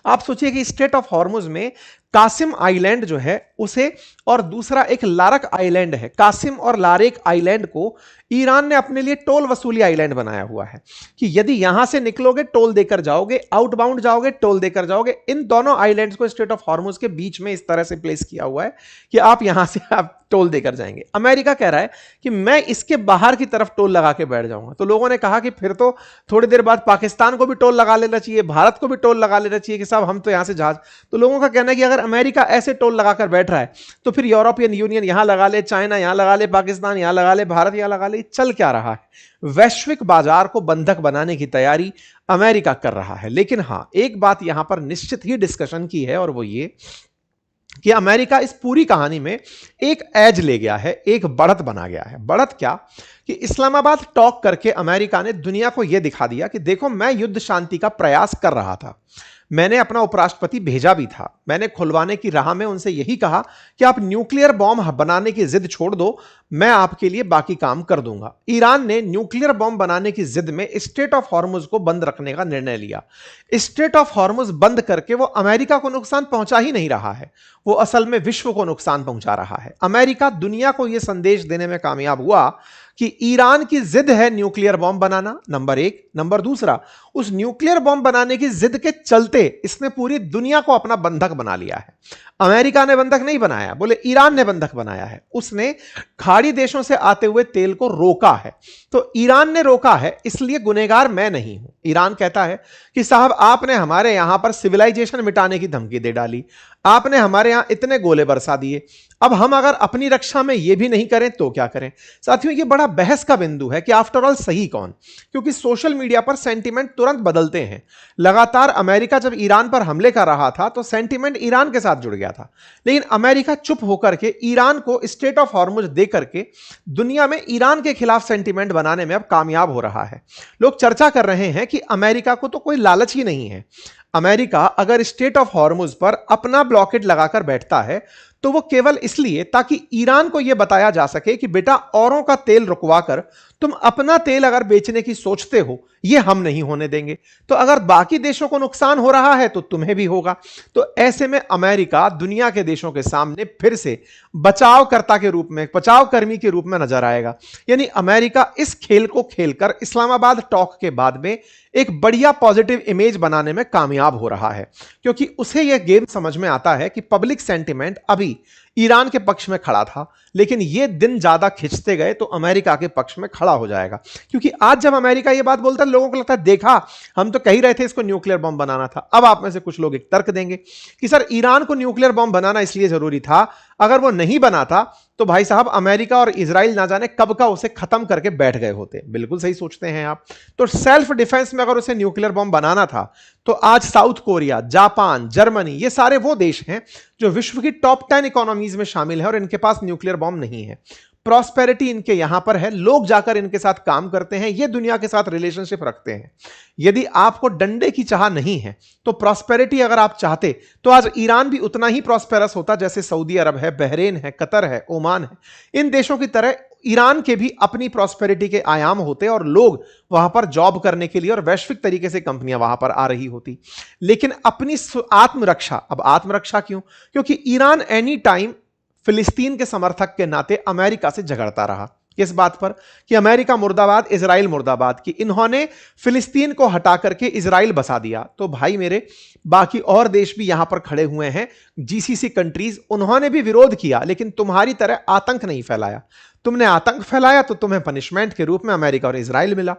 आप सोचिए कि स्ट्रेट ऑफ हॉर्मुज में कासिम आइलैंड जो है उसे, और दूसरा एक लारक आइलैंड है, कासिम और लारेक आइलैंड को ईरान ने अपने लिए टोल वसूली आइलैंड बनाया हुआ है कि यदि यहां से निकलोगे टोल देकर जाओगे, आउटबाउंड जाओगे टोल देकर जाओगे। इन दोनों आइलैंड्स को स्ट्रेट ऑफ हॉर्मुज के बीच में इस तरह से प्लेस किया हुआ है कि आप यहां से आप टोल देकर जाएंगे। अमेरिका कह रहा है कि मैं इसके बाहर की तरफ टोल लगा के बैठ जाऊंगा। तो लोगों ने कहा कि फिर तो थोड़ी देर बाद पाकिस्तान को भी टोल लगा लेना चाहिए, भारत को भी टोल लगा लेना चाहिए कि साहब हम तो यहां से जहाज। तो लोगों का कहना है कि अगर अमेरिका ऐसे टोल लगाकर बैठ रहा है तो फिर यूरोपियन यूनियन यहां लगा ले, चाइना यहां लगा ले, पाकिस्तान यहां लगा ले, भारत यहां लगा ले। चल क्या रहा है? वैश्विक बाजार को बंधक बनाने की तैयारी अमेरिका कर रहा है। लेकिन हां, एक बात यहां पर निश्चित ही डिस्कशन की है, और वो ये कि अमेरिका इस पूरी कहानी में एक एज ले गया है, एक बढ़त बना गया है। बढ़त क्या कि इस्लामाबाद टॉक करके अमेरिका ने दुनिया को यह दिखा दिया कि देखो मैं युद्ध शांति का प्रयास कर रहा था, मैंने अपना उपराष्ट्रपति भेजा भी था, मैंने खुलवाने की राह में उनसे यही कहा कि आप न्यूक्लियर बॉम्ब बनाने की जिद छोड़ दो, मैं आपके लिए बाकी काम कर दूंगा। ईरान ने न्यूक्लियर बॉम्ब बनाने की जिद में स्ट्रेट ऑफ हॉर्मुज को बंद रखने का निर्णय लिया। स्ट्रेट ऑफ हॉर्मुज बंद करके वो अमेरिका को नुकसान पहुंचा ही नहीं रहा है, वो असल में विश्व को नुकसान पहुंचा रहा है। अमेरिका दुनिया को यह संदेश देने में कामयाब हुआ कि ईरान की जिद है न्यूक्लियर बॉम्ब बनाना, नंबर एक। नंबर दूसरा, उस न्यूक्लियर बॉम्ब बनाने की जिद के चलते इसने पूरी दुनिया को अपना बंधक बना लिया है। अमेरिका ने बंधक नहीं बनाया, बोले ईरान ने बंधक बनाया है। उसने खाड़ी देशों से आते हुए तेल को रोका है। तो ईरान ने रोका है, इसलिए गुनहगार मैं नहीं हूं। ईरान कहता है कि साहब आपने हमारे यहां पर सिविलाइजेशन मिटाने की धमकी दे डाली, आपने हमारे यहां इतने गोले बरसा दिए, अब हम अगर अपनी रक्षा में यह भी नहीं करें तो क्या करें। साथियों, यह बड़ा बहस का बिंदु है कि आफ्टर ऑल सही कौन, क्योंकि सोशल मीडिया पर सेंटीमेंट तुरंत बदलते हैं। लगातार अमेरिका जब ईरान पर हमले कर रहा था तो सेंटीमेंट ईरान के साथ जुड़ गया था, लेकिन अमेरिका चुप होकर के ईरान को स्ट्रेट ऑफ हॉर्मुज दे करके दुनिया में ईरान के खिलाफ सेंटीमेंट बनाने में अब कामयाब हो रहा है। लोग चर्चा कर रहे हैं कि अमेरिका को तो कोई लालच ही नहीं है। अमेरिका अगर स्ट्रेट ऑफ हॉर्मुज पर अपना ब्लॉकेट लगाकर बैठता है तो वो केवल इसलिए ताकि ईरान को यह बताया जा सके कि बेटा औरों का तेल रुकवाकर तुम अपना तेल अगर बेचने की सोचते हो, यह हम नहीं होने देंगे। तो अगर बाकी देशों को नुकसान हो रहा है तो तुम्हें भी होगा। तो ऐसे में अमेरिका दुनिया के देशों के सामने फिर से बचावकर्ता के रूप में, बचावकर्मी के रूप में नजर आएगा। यानी अमेरिका इस खेल को खेलकर इस्लामाबाद टॉक के बाद में एक बढ़िया पॉजिटिव इमेज बनाने में कामयाब हो रहा है, क्योंकि उसे यह गेम समझ में आता है कि पब्लिक सेंटीमेंट अभी ईरान के पक्ष में खड़ा था, लेकिन ये दिन ज्यादा खिंचते गए तो अमेरिका के पक्ष में खड़ा हो जाएगा। क्योंकि आज जब अमेरिका ये बात बोलता है, लोगों को लगता है देखा हम तो कह ही रहे थे इसको न्यूक्लियर बॉम्ब बनाना था। अब आप में से कुछ लोग एक तर्क देंगे कि सर ईरान को न्यूक्लियर बॉम्ब बनाना इसलिए जरूरी था, अगर वो नहीं बनाता तो भाई साहब अमेरिका और इजराइल ना जाने कब का उसे खत्म करके बैठ गए होते। बिल्कुल सही सोचते हैं आप। तो सेल्फ डिफेंस में अगर उसे न्यूक्लियर बॉम्ब बनाना था तो आज साउथ कोरिया, जापान, जर्मनी, ये सारे वो देश हैं जो विश्व की टॉप 10 इकोनॉमीज में शामिल है और इनके पास न्यूक्लियर बॉम्ब नहीं है। प्रॉस्पेरिटी इनके यहां पर है, लोग जाकर इनके साथ काम करते हैं, ये दुनिया के साथ रिलेशनशिप रखते हैं। यदि आपको डंडे की चाह नहीं है तो प्रॉस्पेरिटी अगर आप चाहते तो आज ईरान भी उतना ही प्रॉस्पेरस होता जैसे सऊदी अरब है, बहरेन है, कतर है, ओमान है। इन देशों की तरह ईरान के भी अपनी प्रॉस्पेरिटी के आयाम होते और लोग वहां पर जॉब करने के लिए और वैश्विक तरीके से कंपनियां वहां पर आ रही होती। लेकिन अपनी आत्मरक्षा, अब आत्मरक्षा क्यों? क्योंकि ईरान एनी टाइम फिलिस्तीन के समर्थक के नाते अमेरिका से झगड़ता रहा। किस बात पर? कि अमेरिका मुर्दाबाद, इजराइल मुर्दाबाद, कि इन्होंने फिलिस्तीन को हटा करके इजराइल बसा दिया। तो भाई मेरे, बाकी और देश भी यहां पर खड़े हुए हैं, जीसीसी कंट्रीज, उन्होंने भी विरोध किया, लेकिन तुम्हारी तरह आतंक नहीं फैलाया। तुमने आतंक फैलाया तो तुम्हें पनिशमेंट के रूप में अमेरिका और इजराइल मिला।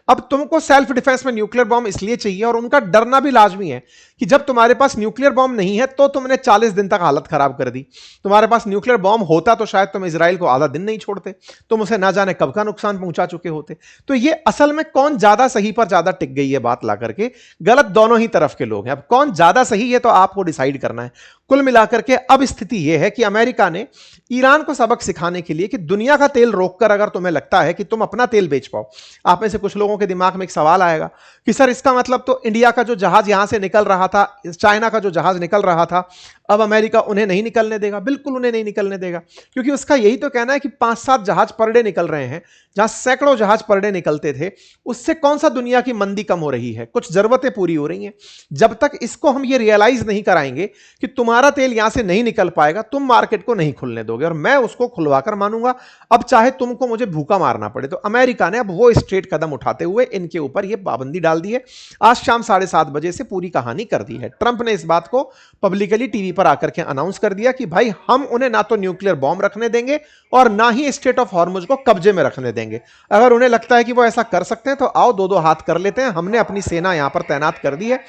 अब तुमको सेल्फ डिफेंस में न्यूक्लियर बॉम्ब इसलिए चाहिए, और उनका डरना भी लाजमी है कि जब तुम्हारे पास न्यूक्लियर बॉम्ब नहीं है तो तुमने 40 दिन तक हालत खराब कर दी। तुम्हारे पास न्यूक्लियर बॉम्ब होता तो शायद तुम इजराइल को आधा दिन नहीं छोड़ते, तुम उसे ना जाने कब का नुकसान पहुंचा चुके होते। तो ये असल में कौन ज्यादा सही पर ज्यादा टिक गई है बात ला करके, गलत दोनों ही तरफ के लोग हैं। अब कौन ज्यादा सही है तो आपको डिसाइड करना है। कुल मिलाकर के अब स्थिति यह है कि अमेरिका ने ईरान को सबक सिखाने के लिए कि दुनिया का तेल रोककर अगर तुम्हें लगता है कि तुम अपना तेल बेच पाओ, आप में से कुछ लोगों के दिमाग में एक सवाल आएगा कि सर इसका मतलब तो इंडिया का जो जहाज यहां से निकल रहा था, चाइना का जो जहाज निकल रहा था, अब अमेरिका उन्हें नहीं निकलने देगा, बिल्कुल उन्हें नहीं निकलने देगा, क्योंकि उसका यही तो कहना है कि 5-7 जहाज पर डे निकल रहे हैं, जहां सैकड़ों जहाज पर डे निकलते थे, उससे कौन सा दुनिया की मंदी कम हो रही है, कुछ जरूरतें पूरी हो रही हैं। जब तक इसको हम ये रियलाइज नहीं कराएंगे कि तुम्हारा तेल यहां से नहीं निकल पाएगा, तुम मार्केट को नहीं खुलने दोगे और मैं उसको खुलवाकर मानूंगा, अब चाहे तुमको मुझे भूखा मारना पड़े। तो अमेरिका ने अब वो स्ट्रेट कदम उठाते हुए इनके ऊपर ये पाबंदी डाल दी है। आज शाम 7:30 बजे से पूरी कहानी कर दी है। ट्रंप ने इस बात को पब्लिकली टीवी पर आकर के अनाउंस कर दिया कि भाई हम उन्हें ना तो न्यूक्लियर बॉम्ब रखने देंगे और ना ही स्ट्रेट ऑफ हॉर्मुज को कब्जे में रखने देंगे। अगर उन्हें लगता है कि वो ऐसा कर सकते हैं तो आओ दो दो हाथ कर लेते हैं, हमने अपनी सेना यहां पर तैनात कर दी है,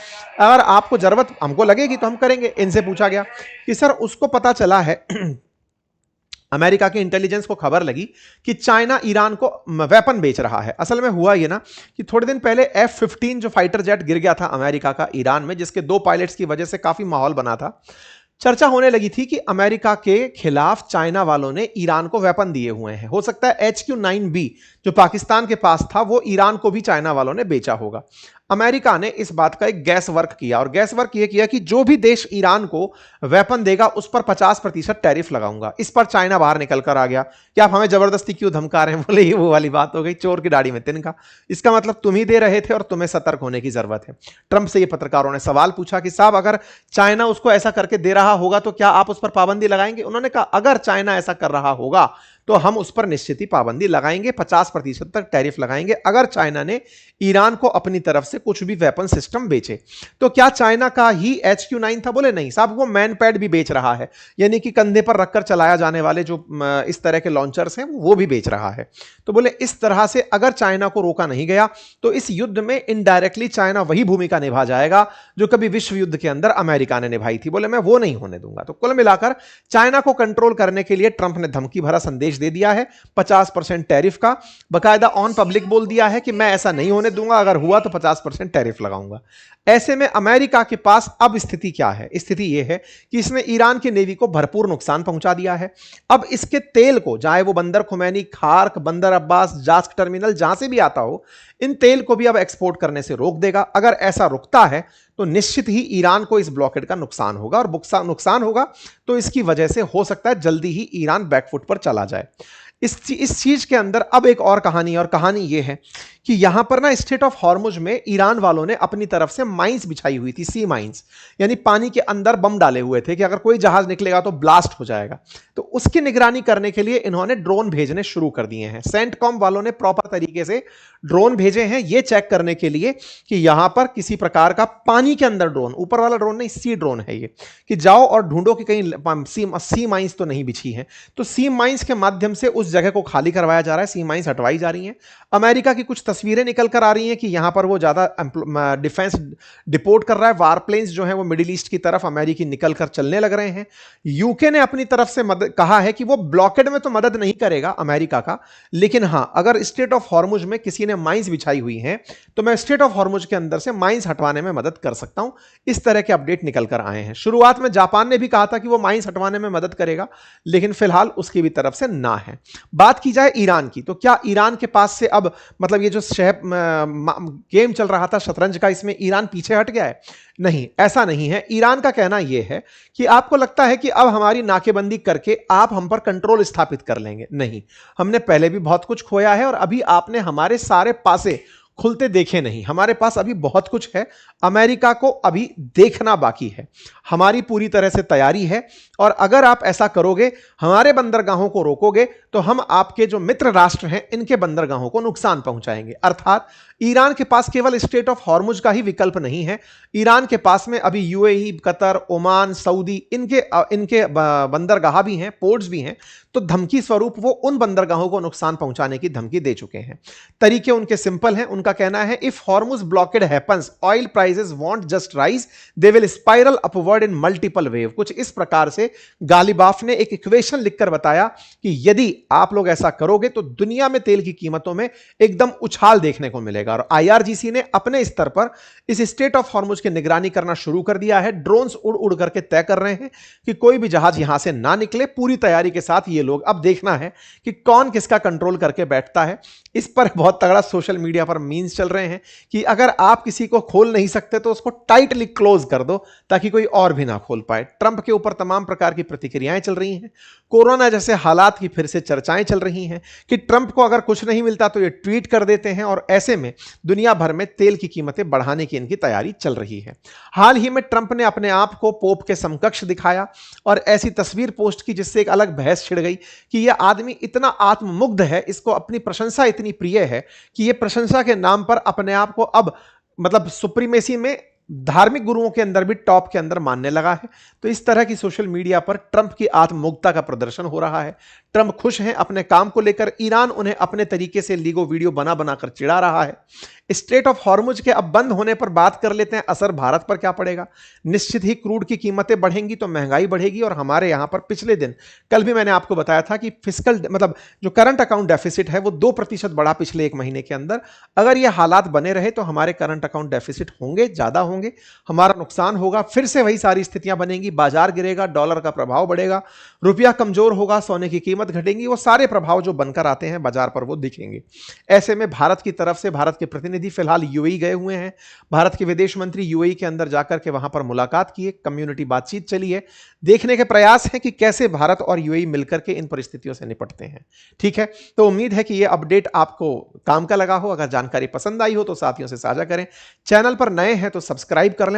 अगर आपको जरूरत हमको लगेगी तो हम करेंगे। इनसे पूछा गया कि सर उसको पता चला है अमेरिका के इंटेलिजेंस को खबर लगी कि चाइना ईरान को वेपन बेच रहा है। असल में हुआ ये ना कि थोड़े दिन पहले F-15 जो फाइटर जेट गिर गया था अमेरिका का ईरान में, जिसके 2 पायलट्स की वजह से काफी माहौल बना था। चर्चा होने लगी थी कि अमेरिका के खिलाफ चाइना वालों ने ईरान को वेपन दिए हुए हैं। हो सकता है HQ-9B जो पाकिस्तान के पास था वो ईरान को भी चाइना वालों ने बेचा होगा। अमेरिका ने इस बात का एक गैस वर्क किया और गैस वर्क यह किया कि जो भी देश ईरान को वेपन देगा उस पर 50% टैरिफ लगाऊंगा। इस पर चाइना बाहर निकल कर आ गया कि आप हमें जबरदस्ती क्यों धमका रहे हैं। बोले ये वो वाली बात हो गई, चोर की दाढ़ी में तिनका, इसका मतलब तुम ही दे रहे थे और तुम्हें सतर्क होने की जरूरत है। ट्रंप से ये पत्रकारों ने सवाल पूछा कि साहब अगर चाइना उसको ऐसा करके दे रहा होगा तो क्या आप उस पर पाबंदी लगाएंगे? उन्होंने कहा अगर चाइना ऐसा कर रहा होगा तो हम उस पर निश्चित ही पाबंदी लगाएंगे, 50% तक टैरिफ लगाएंगे अगर चाइना ने ईरान को अपनी तरफ से कुछ भी वेपन सिस्टम बेचे। तो क्या चाइना का ही HQ-9 था? बोले नहीं साहब, वो मैन पैड भी बेच रहा है, यानी कि कंधे पर रखकर चलाया जाने वाले जो इस तरह के लॉन्चर्स हैं वो भी बेच रहा है। तो बोले इस तरह से अगर चाइना को रोका नहीं गया तो इस युद्ध में इनडायरेक्टली चाइना वही भूमिका निभा जाएगा जो कभी विश्व युद्ध के अंदर अमेरिका ने निभाई थी। बोले मैं वो नहीं होने दूंगा। तो कुल मिलाकर चाइना को कंट्रोल करने के लिए ट्रंप ने धमकी भरा संदेश दे दिया है 50% टैरिफ का, बकायदा ऑन पब्लिक बोल दिया है कि मैं ऐसा नहीं होने दूंगा, अगर हुआ तो 50% टैरिफ लगाऊंगा। ऐसे में अमेरिका के पास अब स्थिति क्या है? स्थिति यह है कि इसने ईरान की नेवी को भरपूर नुकसान पहुंचा दिया है। अब इसके तेल को, चाहे वो बंदर खुमैनी, खार्क, बंदर अब्बास, जास्क टर्मिनल जहां से भी आता हो, इन तेल को भी अब एक्सपोर्ट करने से रोक देगा। अगर ऐसा रुकता है तो निश्चित ही ईरान को इस ब्लॉकेड का नुकसान होगा और नुकसान होगा तो इसकी वजह से हो सकता है जल्दी ही ईरान बैकफुट पर चला जाए। इस चीज के अंदर अब एक और कहानी, और कहानी यह है कि यहां पर ना स्ट्रेट ऑफ हॉर्मुज में ईरान वालों ने अपनी तरफ से माइंस बिछाई हुई थी, सी माइंस, यानी पानी के अंदर बम डाले हुए थे कि अगर कोई जहाज निकलेगा तो ब्लास्ट हो जाएगा। तो उसकी निगरानी करने के लिए इन्होंने ड्रोन भेजने शुरू कर दिए हैं। सेंटकॉम वालों ने प्रॉपर तरीके से ड्रोन भेजे हैं ये चेक करने के लिए कि यहां पर किसी प्रकार का पानी के अंदर ड्रोन, ऊपर वाला ड्रोन नहीं, सी ड्रोन है ये, कि जाओ और ढूंढो कि कहीं सी माइंस तो नहीं बिछी है। तो सी माइंस के माध्यम से उस जगह को खाली करवाया जा रहा है, सी माइंस हटवाई जा रही हैं। अमेरिका की कुछ तस्वीरें निकल कर आ रही हैं कि यहां पर वो ज्यादा डिफेंस डिपोर्ट कर रहा है, वार प्लेन्स जो हैं वो मिडिल ईस्ट की तरफ अमेरिकी निकल कर चलने लग रहे हैं। यूके ने अपनी तरफ से कहा है कि वो ब्लॉकेड में तो मदद नहीं करेगा अमेरिका का, लेकिन हां अगर स्ट्रेट ऑफ हॉर्मुज में किसी ने माइंस बिछाई हुई हैं तो मैं स्ट्रेट ऑफ हॉर्मुज के अंदर से माइंस हटवाने में मदद कर सकता हूं। इस तरह के अपडेट निकल कर आए हैं। शुरुआत में जापान ने भी कहा था कि वो माइंस हटवाने में मदद करेगा, लेकिन फिलहाल उसकी भी तरफ से ना है। बात की जाए ईरान की, तो क्या ईरान के पास से अब मतलब ये जो गेम चल रहा था शतरंज का, इसमें ईरान पीछे हट गया है? नहीं, ऐसा नहीं है। ईरान का कहना यह है कि आपको लगता है कि अब हमारी नाकेबंदी करके आप हम पर कंट्रोल स्थापित कर लेंगे। नहीं, हमने पहले भी बहुत कुछ खोया है और अभी आपने हमारे सारे पासे खुलते देखे नहीं। हमारे पास अभी बहुत कुछ है, अमेरिका को अभी देखना बाकी है। हमारी पूरी तरह से तैयारी है और अगर आप ऐसा करोगे, हमारे बंदरगाहों को रोकोगे, तो हम आपके जो मित्र राष्ट्र हैं इनके बंदरगाहों को नुकसान पहुंचाएंगे। अर्थात ईरान के पास केवल स्ट्रेट ऑफ हॉर्मुज का ही विकल्प नहीं है, ईरान के पास में अभी यूएई, कतर, ओमान, सऊदी, इनके बंदरगाह भी हैं, पोर्ट्स भी हैं। तो धमकी स्वरूप वो उन बंदरगाहों को नुकसान पहुंचाने की धमकी दे चुके हैं। तरीके उनके सिंपल हैं। उनका कहना है if Hormuz blockade happens oil prices want just rise, they will spiral upward in multiple wave. कुछ इस प्रकार से गालिबाफ ने एक इक्वेशन लिखकर बताया कि यदि आप लोग ऐसा करोगे तो दुनिया में तेल की कीमतों में एकदम उछाल देखने को मिलेगा। और आईआरजीसी ने अपने स्तर पर इस स्ट्रेट ऑफ हॉर्मुज की निगरानी करना शुरू कर दिया है। ड्रोन्स उड़ उड़ करके तय कर रहे हैं कि कोई भी जहाज यहां से ना निकले। पूरी तैयारी के साथ ये लोग, अब देखना है कि कौन किसका कंट्रोल करके बैठता है। इस पर बहुत तगड़ा सोशल मीडिया पर मीम्स चल रहे हैं कि अगर आप किसी को खोल नहीं सकते तो उसको टाइटली क्लोज कर दो ताकि कोई और भी ना खोल पाए। ट्रंप के ऊपर तमाम प्रकार की प्रतिक्रियाएं चल रही हैं। कोरोना जैसे हालात की फिर से चर्चाएं चल रही हैं कि ट्रंप को अगर कुछ नहीं मिलता तो ये ट्वीट कर देते हैं, और ऐसे में दुनिया भर में तेल की कीमतें बढ़ाने की इनकी तैयारी चल रही है। हाल ही में ट्रंप ने अपने आप को पोप के समकक्ष दिखाया और ऐसी तस्वीर पोस्ट की जिससे एक अलग बहस छिड़ गई कि यह आदमी इतना आत्ममुग्ध है, इसको अपनी प्रशंसा इतनी प्रिय है कि यह प्रशंसा के नाम पर अपने आप को अब मतलब सुप्रीमेसी में धार्मिक गुरुओं के अंदर भी टॉप के अंदर मानने लगा है। तो इस तरह की सोशल मीडिया पर ट्रंप की आत्ममुग्धता का प्रदर्शन हो रहा है। ट्रंप खुश हैं अपने काम को लेकर, ईरान उन्हें अपने तरीके से लीगो वीडियो बना बनाकर चिढ़ा रहा है। स्ट्रेट ऑफ हॉर्मुज के अब बंद होने पर बात कर लेते हैं, असर भारत पर क्या पड़ेगा। निश्चित ही क्रूड की कीमतें बढ़ेंगी तो महंगाई बढ़ेगी, और हमारे यहां पर पिछले दिन कल भी मैंने आपको बताया था कि फिस्कल मतलब जो करंट अकाउंट डेफिसिट है वो 2% बढ़ा पिछले एक महीने के अंदर। अगर ये हालात बने रहे तो हमारे करंट अकाउंट डेफिसिट होंगे, ज्यादा होंगे, हमारा नुकसान होगा, फिर से वही सारी स्थितियां बनेंगी, बाजार गिरेगा, डॉलर का प्रभाव बढ़ेगा, रुपया कमजोर होगा, सोने की कीमत घटेगी, वो सारे प्रभाव जो बनकर आते हैं बाजार पर वो दिखेंगे। ऐसे में भारत की तरफ से भारत के प्रतिनिधि फिलहाल यूएई गए हुए हैं। भारत के विदेश मंत्री यूएई के अंदर जाकर के वहां पर मुलाकात की है, कम्युनिटी बातचीत चली है, देखने के प्रयास हैं कि कैसे भारत और यूएई मिलकर के इन परिस्थितियों से निपटते हैं। ठीक है, तो उम्मीद है कि यह अपडेट आपको काम का लगा हो। अगर जानकारी पसंद आई हो तो साथियों से साझा करें। चैनल पर नए हैं तो सब्सक्राइब कर लें